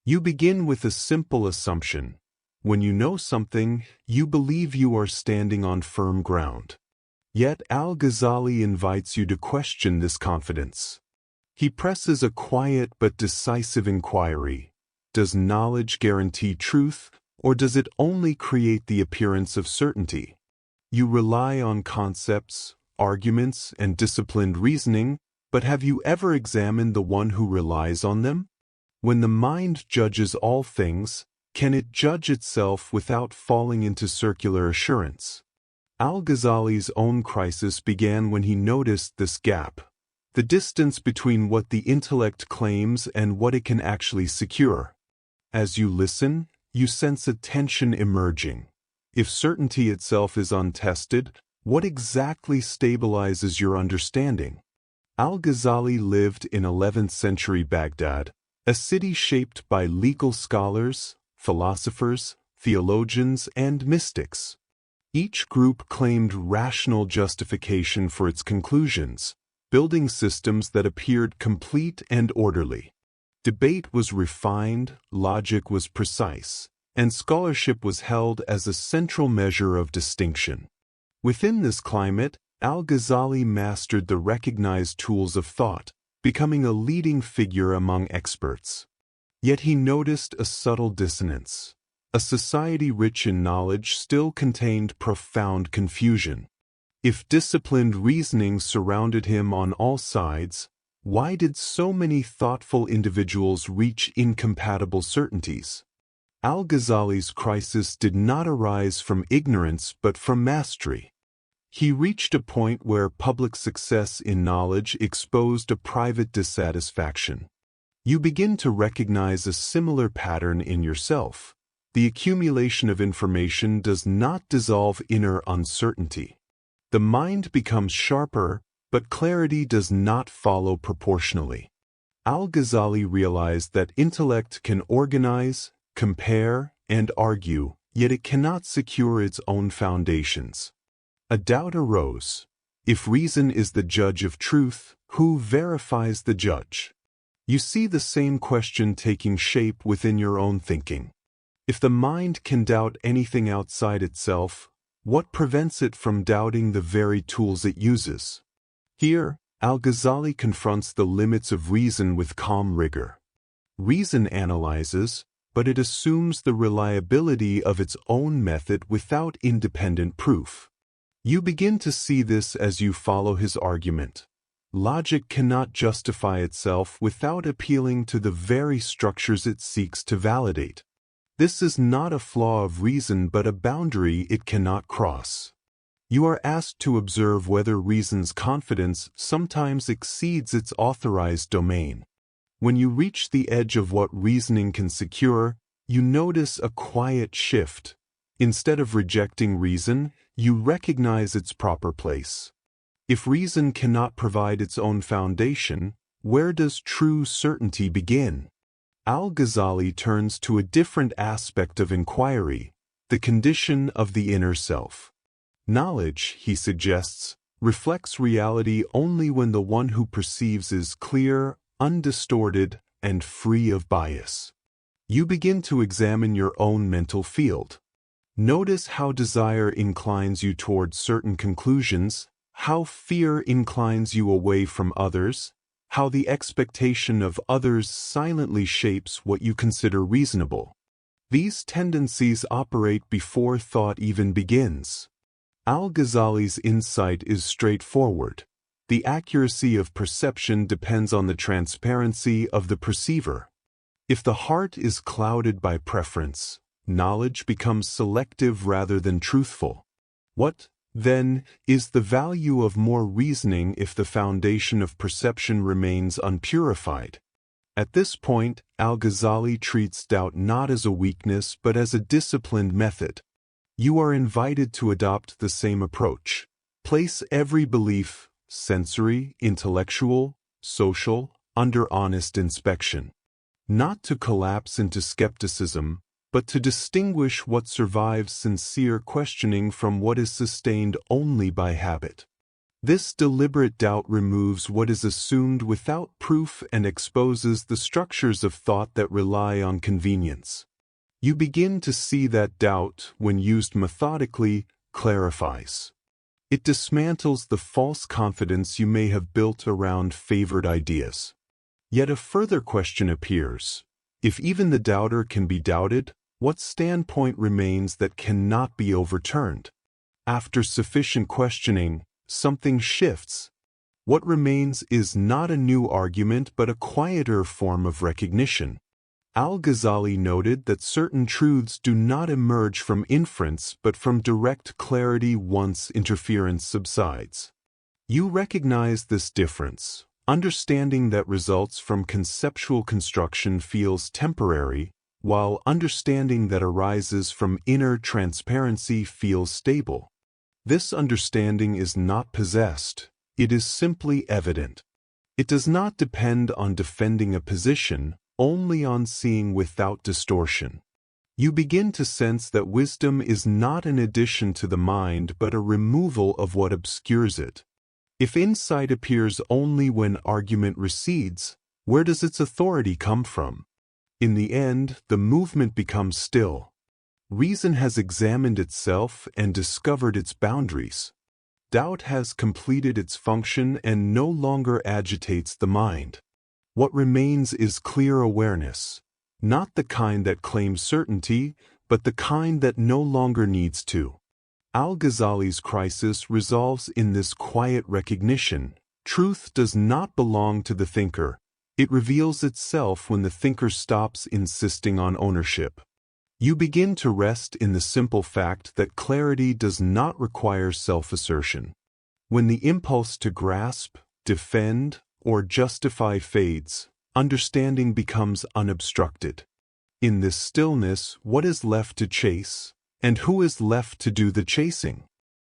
You begin with a simple assumption. When you know something, you believe you are standing on firm ground. Yet Al Ghazali invites you to question this confidence. He presses a quiet but decisive inquiry. Does knowledge guarantee truth, or does it only create the appearance of certainty? You rely on concepts, arguments, and disciplined reasoning, but have you ever examined the one who relies on them? When the mind judges all things, can it judge itself without falling into circular assurance? Al Ghazali's own crisis began when he noticed this gap, the distance between what the intellect claims and what it can actually secure. As you listen, you sense a tension emerging. If certainty itself is untested, what exactly stabilizes your understanding? Al Ghazali lived in 11th century Baghdad, a city shaped by legal scholars, philosophers, theologians, and mystics. Each group claimed rational justification for its conclusions, building systems that appeared complete and orderly. Debate was refined, logic was precise, and scholarship was held as a central measure of distinction. Within this climate, Al Ghazali mastered the recognized tools of thought, becoming a leading figure among experts. Yet he noticed a subtle dissonance. A society rich in knowledge still contained profound confusion. If disciplined reasoning surrounded him on all sides, why did so many thoughtful individuals reach incompatible certainties? Al Ghazali's crisis did not arise from ignorance but from mastery. He reached a point where public success in knowledge exposed a private dissatisfaction. You begin to recognize a similar pattern in yourself. The accumulation of information does not dissolve inner uncertainty. The mind becomes sharper, but clarity does not follow proportionally. Al Ghazali realized that intellect can organize, compare, and argue, yet it cannot secure its own foundations. A doubt arose. If reason is the judge of truth, who verifies the judge? You see the same question taking shape within your own thinking. If the mind can doubt anything outside itself, what prevents it from doubting the very tools it uses? Here, Al Ghazali confronts the limits of reason with calm rigor. Reason analyzes, but it assumes the reliability of its own method without independent proof. You begin to see this as you follow his argument. Logic cannot justify itself without appealing to the very structures it seeks to validate. This is not a flaw of reason but a boundary it cannot cross. You are asked to observe whether reason's confidence sometimes exceeds its authorized domain. When you reach the edge of what reasoning can secure, you notice a quiet shift. Instead of rejecting reason, you recognize its proper place. If reason cannot provide its own foundation, where does true certainty begin? Al Ghazali turns to a different aspect of inquiry, the condition of the inner self. Knowledge, he suggests, reflects reality only when the one who perceives is clear, undistorted, and free of bias. You begin to examine your own mental field. Notice how desire inclines you toward certain conclusions, how fear inclines you away from others, how the expectation of others silently shapes what you consider reasonable. These tendencies operate before thought even begins. Al Ghazali's insight is straightforward. The accuracy of perception depends on the transparency of the perceiver. If the heart is clouded by preference, knowledge becomes selective rather than truthful. What, then, is the value of more reasoning if the foundation of perception remains unpurified? At this point, Al Ghazali treats doubt not as a weakness but as a disciplined method. You are invited to adopt the same approach. Place every belief, sensory, intellectual, social, under honest inspection. Not to collapse into skepticism, but to distinguish what survives sincere questioning from what is sustained only by habit. This deliberate doubt removes what is assumed without proof and exposes the structures of thought that rely on convenience. You begin to see that doubt, when used methodically, clarifies. It dismantles the false confidence you may have built around favored ideas. Yet a further question appears. If even the doubter can be doubted, what standpoint remains that cannot be overturned? After sufficient questioning, something shifts. What remains is not a new argument but a quieter form of recognition. Al Ghazali noted that certain truths do not emerge from inference but from direct clarity once interference subsides. You recognize this difference. Understanding that results from conceptual construction feels temporary, while understanding that arises from inner transparency feels stable. This understanding is not possessed, it is simply evident. It does not depend on defending a position, only on seeing without distortion. You begin to sense that wisdom is not an addition to the mind but a removal of what obscures it. If insight appears only when argument recedes, where does its authority come from? In the end, the movement becomes still. Reason has examined itself and discovered its boundaries. Doubt has completed its function and no longer agitates the mind. What remains is clear awareness, not the kind that claims certainty, but the kind that no longer needs to. Al Ghazali's crisis resolves in this quiet recognition. Truth does not belong to the thinker. It reveals itself when the thinker stops insisting on ownership. You begin to rest in the simple fact that clarity does not require self-assertion. When the impulse to grasp, defend, or justify fades, understanding becomes unobstructed. In this stillness, what is left to chase, and who is left to do the chasing?